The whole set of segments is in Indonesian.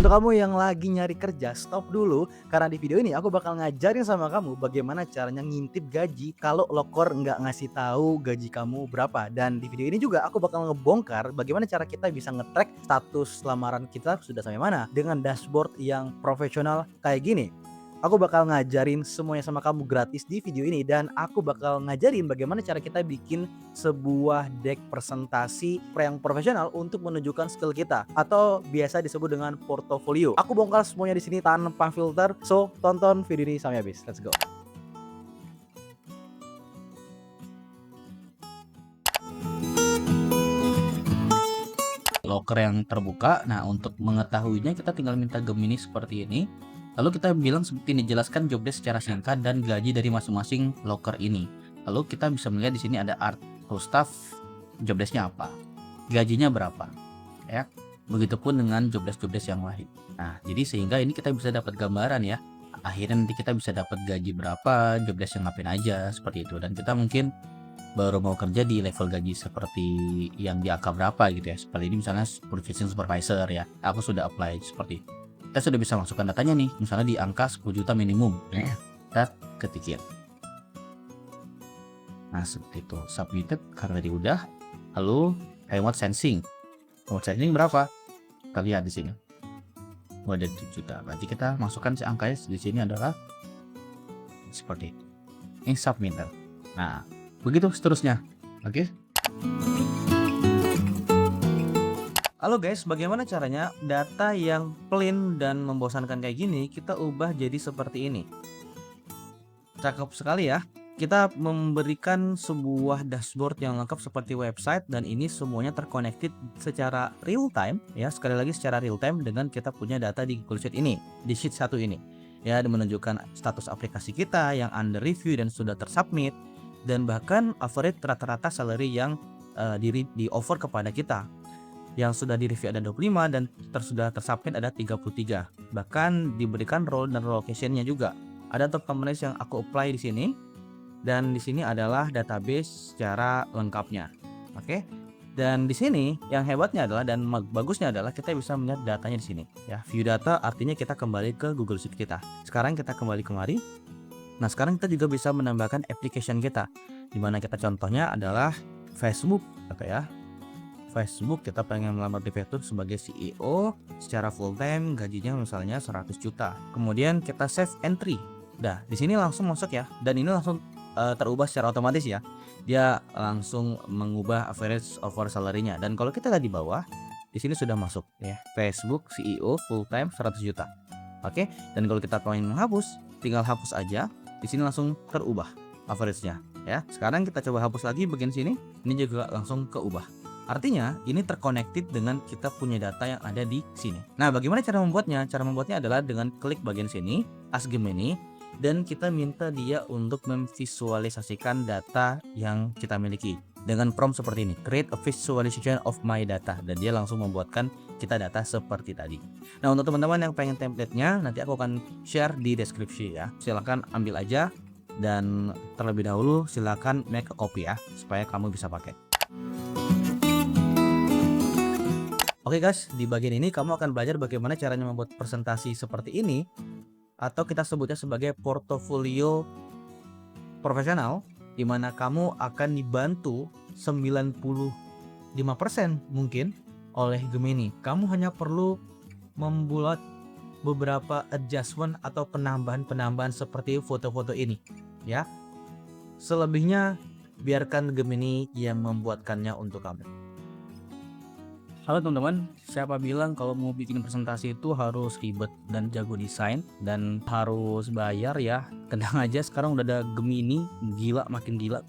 Untuk kamu yang lagi nyari kerja, stop dulu karena di video ini aku bakal ngajarin sama kamu bagaimana caranya ngintip gaji kalau Loker nggak ngasih tahu gaji kamu berapa. Dan di video ini juga aku bakal ngebongkar bagaimana cara kita bisa nge-track status lamaran kita sudah sampai mana dengan dashboard yang profesional kayak gini. Aku bakal ngajarin semuanya sama kamu gratis di video ini dan aku bakal ngajarin bagaimana cara kita bikin sebuah deck presentasi yang profesional untuk menunjukkan skill kita atau biasa disebut dengan portofolio. Aku bongkar semuanya di sini tanpa filter. So, tonton video ini sampai habis. Let's go. Loker yang terbuka. Nah, untuk mengetahuinya kita tinggal minta Gemini seperti ini. Lalu kita bilang seperti ini, jelaskan jobdesk secara singkat dan gaji dari masing-masing loker ini. Lalu kita bisa melihat di sini ada art to staff, jobdesknya apa, gajinya berapa, ya. Begitupun dengan jobdesk yang lain. Nah, jadi sehingga ini kita bisa dapat gambaran ya. Akhirnya nanti kita bisa dapat gaji berapa, jobdesk yang ngapain aja seperti itu. Dan kita mungkin baru mau kerja di level gaji seperti yang di angka berapa gitu ya, seperti ini misalnya purchasing supervisor ya, aku sudah apply seperti itu. Kita sudah bisa masukkan datanya nih, misalnya di angka 10 juta minimum, kita ketikin. Nah seperti itu, submitted karena tadi udah. Lalu remote sensing berapa, kita lihat di sini ada 7 juta, berarti kita masukkan si angkanya di sini adalah seperti itu. Ini submitted. Nah begitu seterusnya. Oke. Halo guys, bagaimana caranya data yang plain dan membosankan kayak gini kita ubah jadi seperti ini? Cakep sekali ya. Kita memberikan sebuah dashboard yang lengkap seperti website dan ini semuanya terconnected secara real time ya. Sekali lagi secara real time dengan kita punya data di Google Sheet ini, di sheet 1 ini. Ya, menunjukkan status aplikasi kita yang under review dan sudah tersubmit, dan bahkan average rata-rata salary yang di offer kepada kita. Yang sudah di review ada 25 dan sudah tersubmit ada 33. Bahkan diberikan role dan location-nya juga. Ada top companies yang aku apply di sini, dan di sini adalah database secara lengkapnya. Oke. Dan di sini yang hebatnya adalah dan bagusnya adalah kita bisa melihat datanya di sini ya. View data artinya kita kembali ke Google Sheet kita. Sekarang kita kembali kemari. Nah, sekarang kita juga bisa menambahkan application kita, dimana kita contohnya adalah Facebook, oke ya. Facebook kita pengen melamar di Facebook sebagai CEO secara full time, gajinya misalnya 100 juta. Kemudian kita save entry. Nah, di sini langsung masuk ya, dan ini langsung terubah secara otomatis ya. Dia langsung mengubah average offer salary-nya. Dan kalau kita lihat di bawah, di sini sudah masuk ya. Facebook CEO full time 100 juta. Oke, dan kalau kita pengen menghapus, tinggal hapus aja. Di sini langsung terubah average-nya ya. Sekarang kita coba hapus lagi bagian sini, ini juga langsung keubah. Artinya ini terconnected dengan kita punya data yang ada di sini. Nah, bagaimana cara membuatnya? Cara membuatnya adalah dengan klik bagian sini, Ask Gemini, dan kita minta dia untuk memvisualisasikan data yang kita miliki dengan prompt seperti ini, create a visualization of my data, dan dia langsung membuatkan kita data seperti tadi. Nah, untuk teman-teman yang pengen template-nya, nanti aku akan share di deskripsi ya. Silahkan ambil aja, dan terlebih dahulu silahkan make a copy ya, supaya kamu bisa pakai. Oke guys, di bagian ini kamu akan belajar bagaimana caranya membuat presentasi seperti ini, atau kita sebutnya sebagai portofolio profesional, di mana kamu akan dibantu 95% mungkin oleh Gemini. Kamu hanya perlu membuat beberapa adjustment atau penambahan-penambahan seperti foto-foto ini ya. Selebihnya biarkan Gemini yang membuatkannya untuk kamu. Halo teman-teman, siapa bilang kalau mau bikin presentasi itu harus ribet dan jago desain dan harus bayar ya? Tenang aja, sekarang udah ada Gemini, makin gila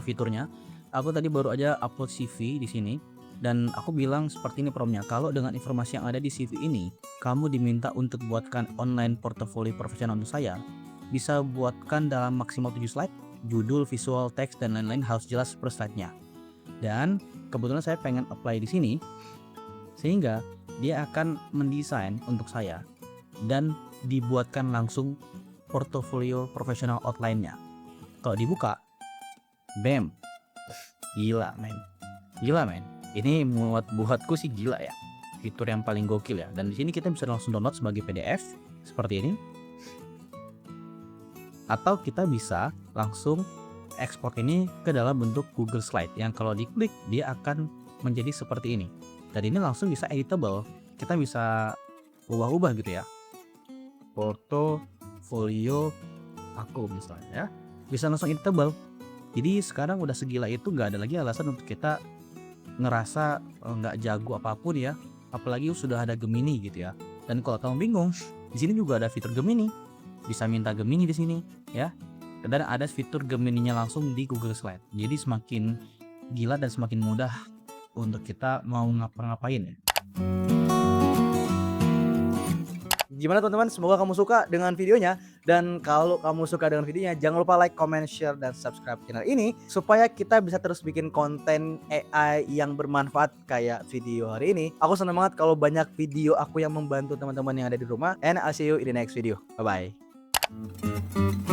fiturnya. Aku tadi baru aja upload CV di sini dan aku bilang seperti ini promptnya, kalau dengan informasi yang ada di CV ini, kamu diminta untuk buatkan online portofolio profesional untuk saya, bisa buatkan dalam maksimal 7 slide, judul, visual, teks, dan lain-lain harus jelas per slide-nya. Dan kebetulan saya pengen apply di sini, sehingga dia akan mendesain untuk saya dan dibuatkan langsung portofolio profesional outline-nya. Kalau dibuka, bam, gila men, ini buatku sih gila ya. fitur yang paling gokil ya. Dan di sini kita bisa langsung download sebagai PDF seperti ini. Atau kita bisa langsung ekspor ini ke dalam bentuk Google Slide yang kalau diklik dia akan menjadi seperti ini. Dan ini langsung bisa editable. Kita bisa ubah-ubah gitu ya. Portofolio aku misalnya ya. Bisa langsung editable. Jadi sekarang udah segila itu, nggak ada lagi alasan untuk kita ngerasa nggak jago apapun ya. Apalagi sudah ada Gemini gitu ya. Dan kalau kamu bingung, di sini juga ada fitur Gemini. Bisa minta Gemini di sini ya. Dan ada fitur Gemininya langsung di Google Slide. Jadi semakin gila dan semakin mudah untuk kita mau ngapa-ngapain ya. Gimana teman-teman? Semoga kamu suka dengan videonya. Dan kalau kamu suka dengan videonya, jangan lupa like, comment, share, dan subscribe channel ini supaya kita bisa terus bikin konten AI yang bermanfaat kayak video hari ini. Aku senang banget kalau banyak video aku yang membantu teman-teman yang ada di rumah. And I'll see you in the next video. Bye-bye.